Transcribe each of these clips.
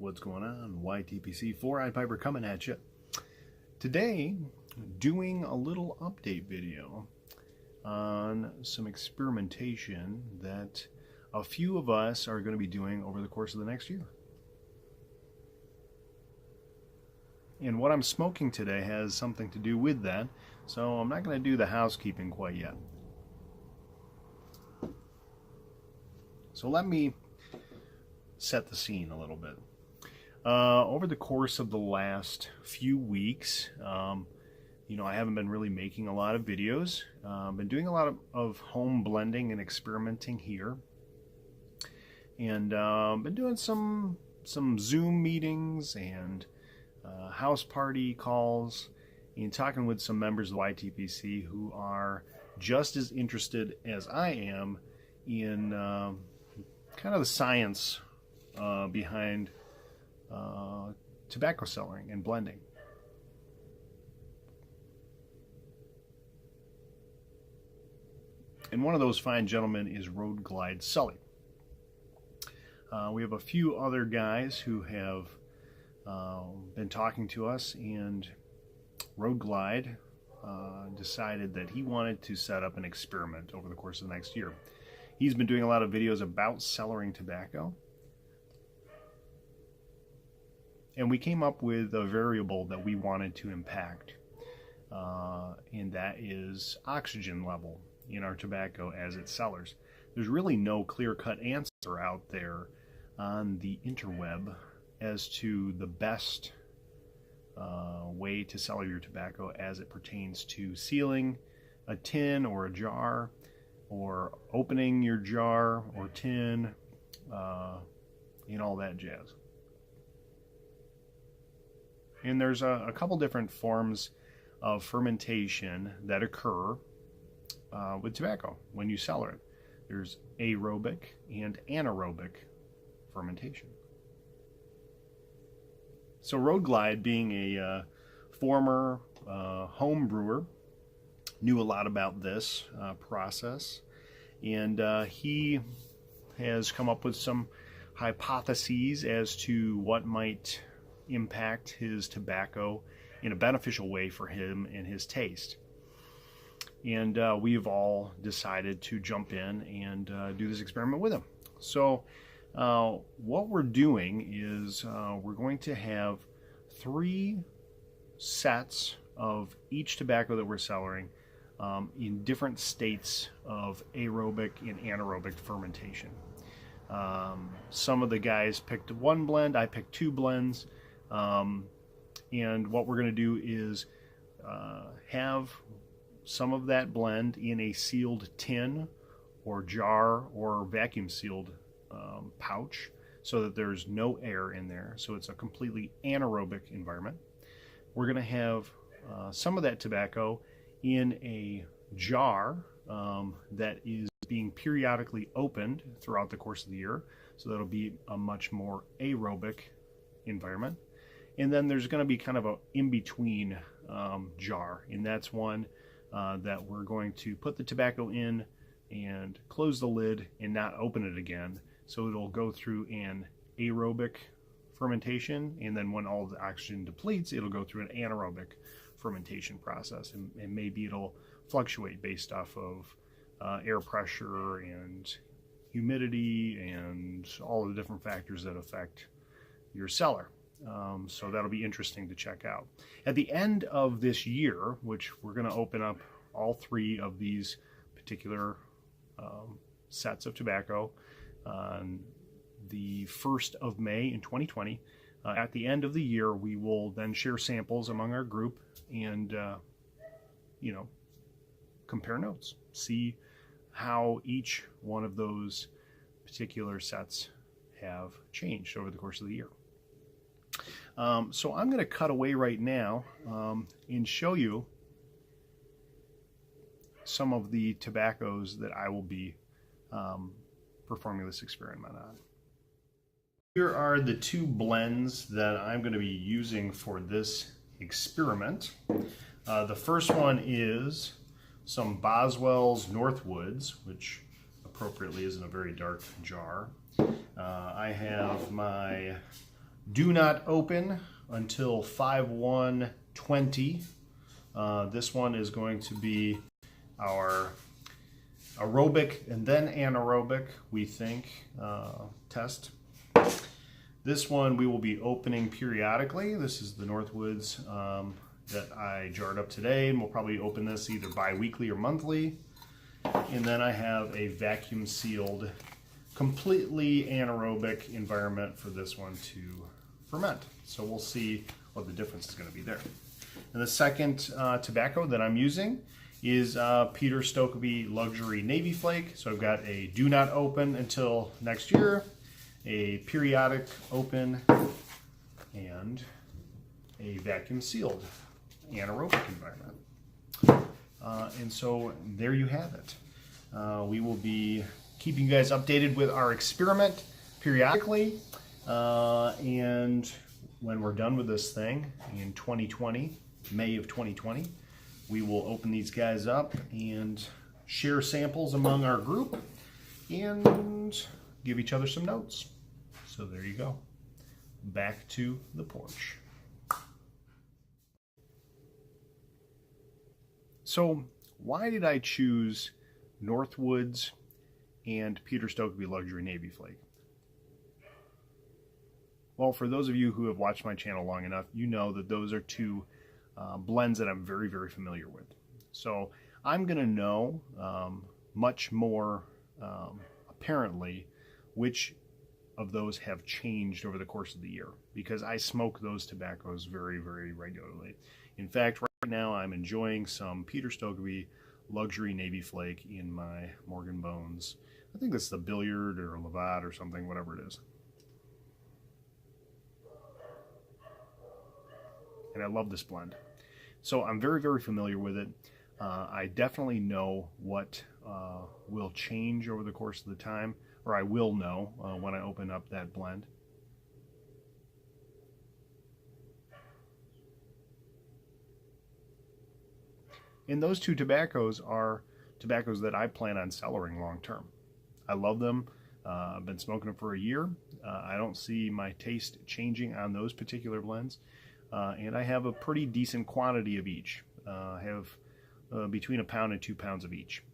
What's going on? YTPC 4-Eyed Piper coming at you. Today, doing a little update video on some experimentation that a few of us are going to be doing over the course of the next year. And what I'm smoking today has something to do with that, so I'm not going to do the housekeeping quite yet. So let me set the scene a little bit. Over the course of the last few weeks, I haven't been really making a lot of videos. Been doing a lot of home blending and experimenting here, and been doing some Zoom meetings and house party calls, and talking with some members of the YTPC who are just as interested as I am in kind of the science behind tobacco cellaring and blending. And one of those fine gentlemen is Road Glide Sully. We have a few other guys who have been talking to us, and Road Glide decided that he wanted to set up an experiment over the course of the next year. He's been doing a lot of videos about cellaring tobacco, and we came up with a variable that we wanted to impact, and that is oxygen level in our tobacco as it cellars. There's really no clear-cut answer out there on the interweb as to the best way to cellar your tobacco as it pertains to sealing a tin or a jar, or opening your jar or tin, and all that jazz. And there's a couple different forms of fermentation that occur with tobacco when you cellar it. There's aerobic and anaerobic fermentation. So Road Glide, being a former home brewer, knew a lot about this process, and he has come up with some hypotheses as to what might impact his tobacco in a beneficial way for him and his taste. And we've all decided to jump in and do this experiment with him. So what we're doing is we're going to have 3 sets of each tobacco that we're cellaring in different states of aerobic and anaerobic fermentation. Some of the guys picked 1 blend, I picked 2 blends, and what we're going to do is have some of that blend in a sealed tin or jar or vacuum sealed pouch, so that there's no air in there, so it's a completely anaerobic environment. We're going to have some of that tobacco in a jar that is being periodically opened throughout the course of the year, so that'll be a much more aerobic environment. And then there's going to be kind of a in-between jar, and that's one that we're going to put the tobacco in and close the lid and not open it again, so it'll go through an aerobic fermentation, and then when all the oxygen depletes, it'll go through an anaerobic fermentation process, and maybe it'll fluctuate based off of air pressure and humidity and all the different factors that affect your cellar. So that'll be interesting to check out. At the end of this year, which we're going to open up all 3 of these particular sets of tobacco on the 1st of May in 2020. At the end of the year, we will then share samples among our group and, compare notes, see how each one of those particular sets have changed over the course of the year. So I'm going to cut away right now and show you some of the tobaccos that I will be performing this experiment on. Here are the 2 blends that I'm going to be using for this experiment. The first one is some Boswell's Northwoods, which appropriately is in a very dark jar. I have my do not open until 5/1/20. This one is going to be our aerobic and then anaerobic, we think, test. This one we will be opening periodically. This is the Northwoods that I jarred up today, and we'll probably open this either bi-weekly or monthly. And then I have a vacuum sealed, completely anaerobic environment for this one to ferment. So we'll see what the difference is going to be there. And the second tobacco that I'm using is Peter Stokkebye Luxury Navy Flake. So I've got a do not open until next year, a periodic open, and a vacuum sealed anaerobic environment. And so there you have it. We will be keeping you guys updated with our experiment periodically. And when we're done with this thing in 2020, May of 2020, we will open these guys up and share samples among our group and give each other some notes. So there you go. Back to the porch. So why did I choose Northwoods and Peter Stokkebye Luxury Navy Flake? Well, for those of you who have watched my channel long enough, you know that those are two blends that I'm very, very familiar with. So I'm going to know much more apparently which of those have changed over the course of the year, because I smoke those tobaccos very, very regularly. In fact, right now I'm enjoying some Peter Stokkebye Luxury Navy Flake in my Morgan Bones. I think that's the Billiard or Levade or something, whatever it is. And I love this blend. So I'm very, very familiar with it. I definitely know what will change over the course of the time, or I will know when I open up that blend. And those two tobaccos are tobaccos that I plan on cellaring long term. I love them. I've been smoking them for a year. I don't see my taste changing on those particular blends. And I have a pretty decent quantity of each. I have between 1 pound and 2 pounds of each.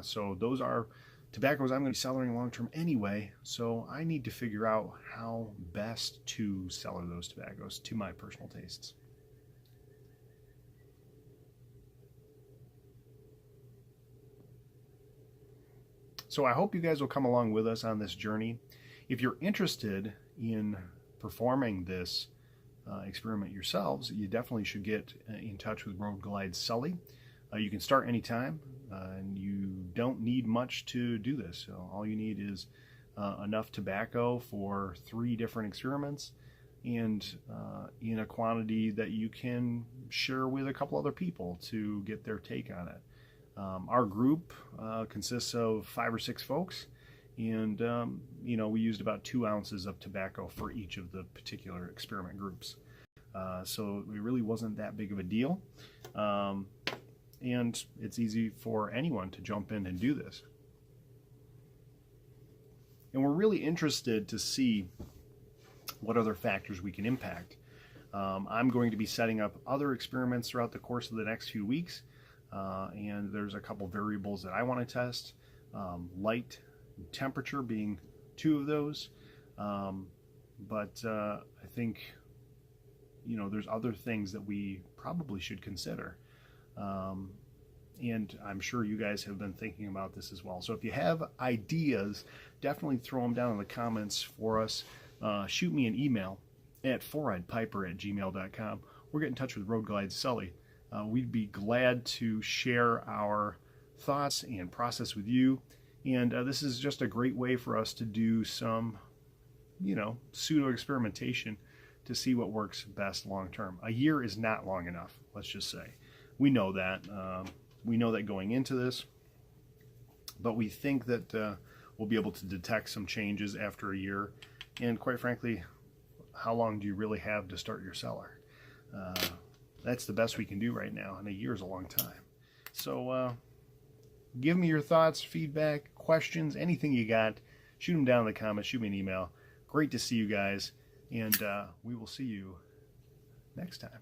So those are tobaccos I'm going to be cellaring long term anyway, so I need to figure out how best to cellar those tobaccos to my personal tastes. So I hope you guys will come along with us on this journey. If you're interested in performing this experiment yourselves, you definitely should get in touch with Road Glide Sully. You can start anytime, and you don't need much to do this. So all you need is enough tobacco for 3 different experiments, and in a quantity that you can share with a couple other people to get their take on it. Our group consists of 5 or 6 folks, and you know, we used about 2 ounces of tobacco for each of the particular experiment groups. So it really wasn't that big of a deal. And it's easy for anyone to jump in and do this. And we're really interested to see what other factors we can impact. I'm going to be setting up other experiments throughout the course of the next few weeks. And there's a couple variables that I want to test. Light and temperature being 2 of those. But I think, you know, there's other things that we probably should consider. And I'm sure you guys have been thinking about this as well. So if you have ideas, definitely throw them down in the comments for us. Shoot me an email at foureyeedpiper@gmail.com, or get in touch with Road Glide Sully. We'd be glad to share our thoughts and process with you. And this is just a great way for us to do some, you know, pseudo experimentation to see what works best long term. A year is not long enough, let's just say. We know that. We know that going into this, but we think that we'll be able to detect some changes after a year. And quite frankly, how long do you really have to start your cellar? That's the best we can do right now, and a year is a long time. So give me your thoughts, feedback, questions, anything you got. Shoot them down in the comments, shoot me an email. Great to see you guys. And we will see you next time.